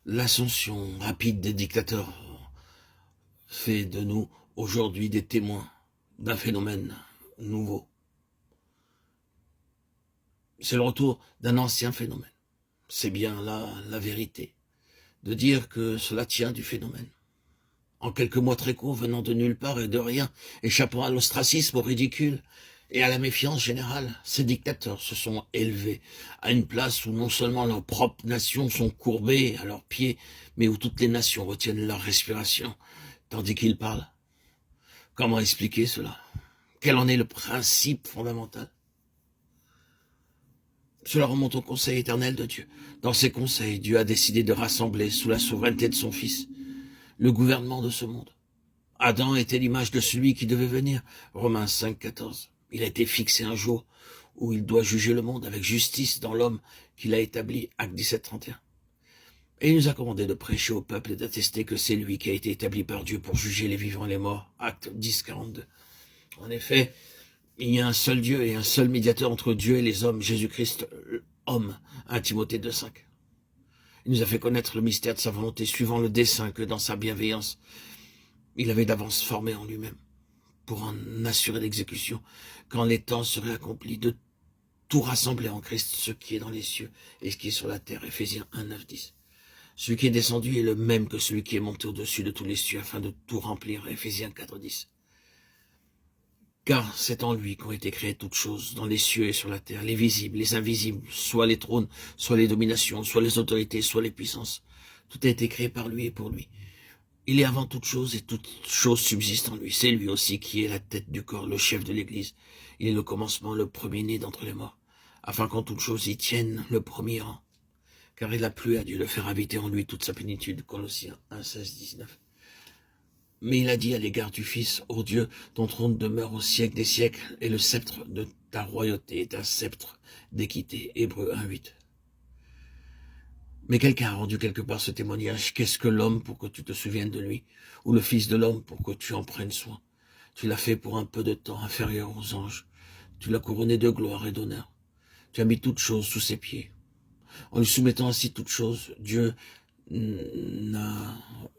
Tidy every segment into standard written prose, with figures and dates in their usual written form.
L'ascension rapide des dictateurs fait de nous aujourd'hui des témoins d'un phénomène nouveau. C'est le retour d'un ancien phénomène. C'est bien là la vérité, de dire que cela tient du phénomène. En quelques mois très courts, venant de nulle part et de rien, échappant à l'ostracisme, au ridicule et à la méfiance générale, ces dictateurs se sont élevés à une place où non seulement leurs propres nations sont courbées à leurs pieds, mais où toutes les nations retiennent leur respiration, tandis qu'ils parlent. Comment expliquer cela? Quel en est le principe fondamental? Cela remonte au conseil éternel de Dieu. Dans ces conseils, Dieu a décidé de rassembler sous la souveraineté de son Fils le gouvernement de ce monde. Adam était l'image de celui qui devait venir. Romains 5, 14. Il a été fixé un jour où il doit juger le monde avec justice dans l'homme qu'il a établi. Acte 17, 31. Et il nous a commandé de prêcher au peuple et d'attester que c'est lui qui a été établi par Dieu pour juger les vivants et les morts. Acte 10, 42. En effet, il y a un seul Dieu et un seul médiateur entre Dieu et les hommes, Jésus-Christ, homme. 1 Timothée 2, 5. Il nous a fait connaître le mystère de sa volonté, suivant le dessein que dans sa bienveillance, il avait d'avance formé en lui-même, pour en assurer l'exécution, quand les temps seraient accomplis, de tout rassembler en Christ, ce qui est dans les cieux et ce qui est sur la terre. Éphésiens 1, 9, 10. Celui qui est descendu est le même que celui qui est monté au-dessus de tous les cieux, afin de tout remplir. Éphésiens 4, 10. Car c'est en lui qu'ont été créées toutes choses, dans les cieux et sur la terre, les visibles, les invisibles, soit les trônes, soit les dominations, soit les autorités, soit les puissances. Tout a été créé par lui et pour lui. Il est avant toute chose et toute chose subsiste en lui. C'est lui aussi qui est la tête du corps, le chef de l'Église. Il est le commencement, le premier-né d'entre les morts, afin qu'en toute chose il tienne le premier rang. Car il a plu à Dieu de faire habiter en lui toute sa plénitude. Colossiens 1, 16, 19. Mais il a dit à l'égard du Fils, ô Dieu, ton trône demeure au siècle des siècles, et le sceptre de ta royauté est un sceptre d'équité. Hébreux 1, 8. Mais quelqu'un a rendu quelque part ce témoignage. Qu'est-ce que l'homme pour que tu te souviennes de lui? Ou le Fils de l'homme pour que tu en prennes soin? Tu l'as fait pour un peu de temps, inférieur aux anges. Tu l'as couronné de gloire et d'honneur. Tu as mis toutes choses sous ses pieds. En lui soumettant ainsi toutes choses, Dieu n'a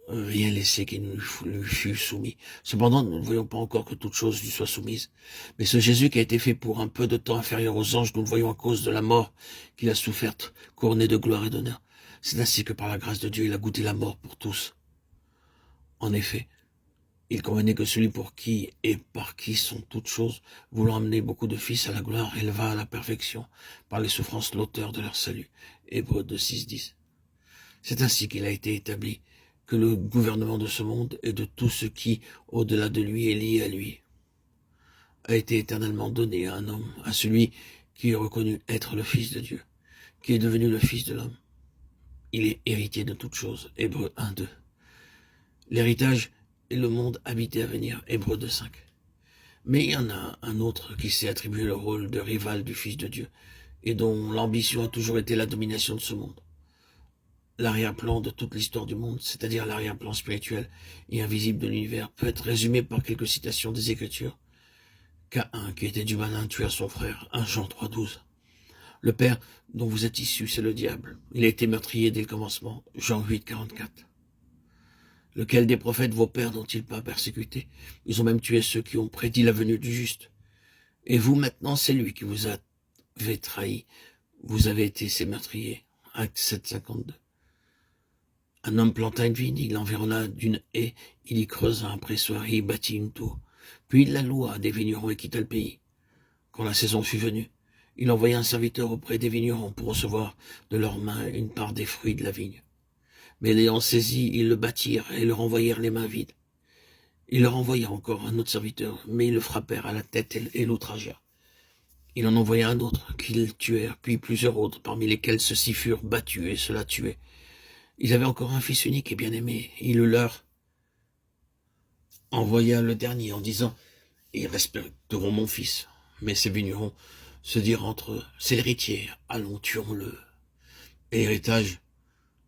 rien laissé qui ne lui fût soumis. Cependant, nous ne voyons pas encore que toute chose lui soit soumise. Mais ce Jésus qui a été fait pour un peu de temps inférieur aux anges, nous le voyons à cause de la mort qu'il a soufferte, couronné de gloire et d'honneur. C'est ainsi que par la grâce de Dieu, il a goûté la mort pour tous. En effet, il convenait que celui pour qui et par qui sont toutes choses, voulant amener beaucoup de fils à la gloire, éleva à la perfection, par les souffrances l'auteur de leur salut. Hébreux 2, 6, 10. C'est ainsi qu'il a été établi que le gouvernement de ce monde et de tout ce qui, au-delà de lui, est lié à lui, a été éternellement donné à un homme, à celui qui est reconnu être le Fils de Dieu, qui est devenu le Fils de l'homme. Il est héritier de toutes choses. Hébreux 1, 2. L'héritage est le monde habité à venir. Hébreux 2, 5. Mais il y en a un autre qui s'est attribué le rôle de rival du Fils de Dieu et dont l'ambition a toujours été la domination de ce monde. L'arrière-plan de toute l'histoire du monde, c'est-à-dire l'arrière-plan spirituel et invisible de l'univers, peut être résumé par quelques citations des Écritures. Caïn, qui était du malin, tua son frère. 1 Jean 3, 12. Le père dont vous êtes issus, c'est le diable. Il a été meurtrier dès le commencement. Jean 8, 44. Lequel des prophètes vos pères n'ont-ils pas persécuté? Ils ont même tué ceux qui ont prédit la venue du juste. Et vous, maintenant, c'est lui qui vous avez trahi. Vous avez été ses meurtriers. Acte 7, 52. Un homme planta une vigne, il l'environna d'une haie, il y creusa un pressoir et y bâtit une tour. Puis il la loua à des vignerons et quitta le pays. Quand la saison fut venue, il envoya un serviteur auprès des vignerons pour recevoir de leurs mains une part des fruits de la vigne. Mais l'ayant saisi, ils le battirent et le renvoyèrent les mains vides. Il leur envoya encore un autre serviteur, mais ils le frappèrent à la tête et l'outragèrent. Il en envoya un autre, qu'ils tuèrent, puis plusieurs autres, parmi lesquels ceux-ci furent battus et ceux-là tués. Ils avaient encore un fils unique et bien-aimé. Il le leur envoya le dernier en disant « Ils respecteront mon fils. » Mais ces vignerons se dirent entre eux « C'est l'héritier, allons, tuons-le. Et l'héritage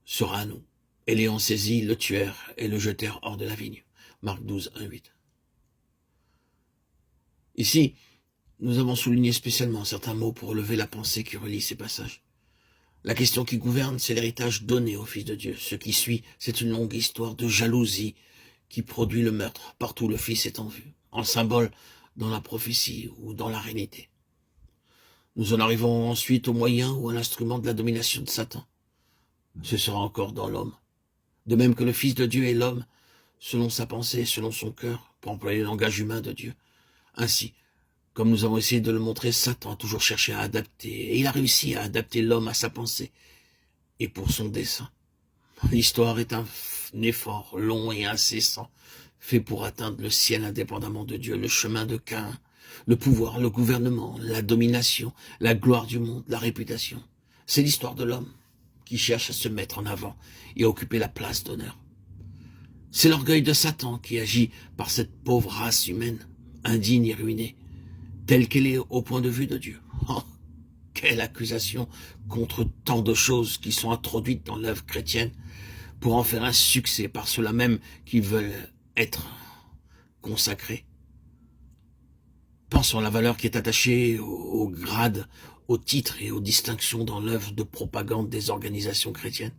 sera à nous. » Et l'ayant saisi, le tuèrent et le jetèrent hors de la vigne. Marc 12, 1, 8. Ici, nous avons souligné spécialement certains mots pour relever la pensée qui relie ces passages. La question qui gouverne, c'est l'héritage donné au Fils de Dieu. Ce qui suit, c'est une longue histoire de jalousie qui produit le meurtre, partout où le Fils est en vue, en symbole dans la prophétie ou dans la réalité. Nous en arrivons ensuite au moyen ou à l'instrument de la domination de Satan. Ce sera encore dans l'homme. De même que le Fils de Dieu est l'homme, selon sa pensée, selon son cœur, pour employer le langage humain de Dieu. Ainsi, comme nous avons essayé de le montrer, Satan a toujours cherché à adapter, et il a réussi à adapter l'homme à sa pensée, et pour son dessein. L'histoire est un effort long et incessant, fait pour atteindre le ciel indépendamment de Dieu, le chemin de Caïn, le pouvoir, le gouvernement, la domination, la gloire du monde, la réputation. C'est l'histoire de l'homme qui cherche à se mettre en avant et à occuper la place d'honneur. C'est l'orgueil de Satan qui agit par cette pauvre race humaine, indigne et ruinée, telle qu'elle est au point de vue de Dieu. Oh, quelle accusation contre tant de choses qui sont introduites dans l'œuvre chrétienne pour en faire un succès par ceux-là même qui veulent être consacrés. Pensons à la valeur qui est attachée au grade, au titre et aux distinctions dans l'œuvre de propagande des organisations chrétiennes.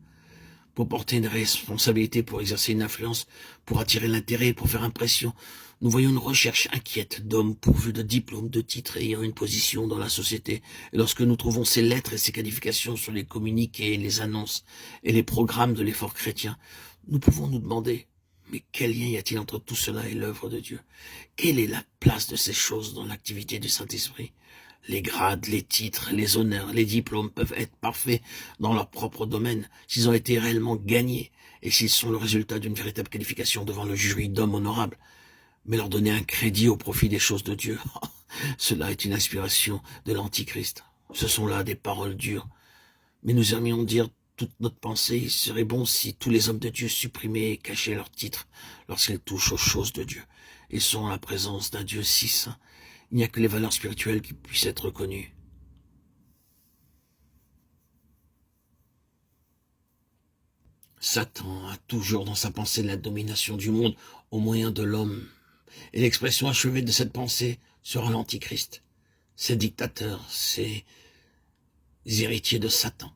Pour porter une responsabilité, pour exercer une influence, pour attirer l'intérêt, pour faire impression, nous voyons une recherche inquiète d'hommes pourvus de diplômes, de titres et ayant une position dans la société. Et lorsque nous trouvons ces lettres et ces qualifications sur les communiqués, les annonces et les programmes de l'effort chrétien, nous pouvons nous demander, mais quel lien y a-t-il entre tout cela et l'œuvre de Dieu? Quelle est la place de ces choses dans l'activité du Saint-Esprit? Les grades, les titres, les honneurs, les diplômes peuvent être parfaits dans leur propre domaine s'ils ont été réellement gagnés et s'ils sont le résultat d'une véritable qualification devant le jury d'hommes honorables. Mais leur donner un crédit au profit des choses de Dieu, cela est une inspiration de l'Antichrist. Ce sont là des paroles dures. Mais nous aimions dire toute notre pensée, il serait bon si tous les hommes de Dieu supprimaient et cachaient leurs titres lorsqu'ils touchent aux choses de Dieu et sont en la présence d'un Dieu si saint. Il n'y a que les valeurs spirituelles qui puissent être reconnues. Satan a toujours dans sa pensée la domination du monde au moyen de l'homme. Et l'expression achevée de cette pensée sera l'Antichrist. Ces dictateurs, ces héritiers de Satan.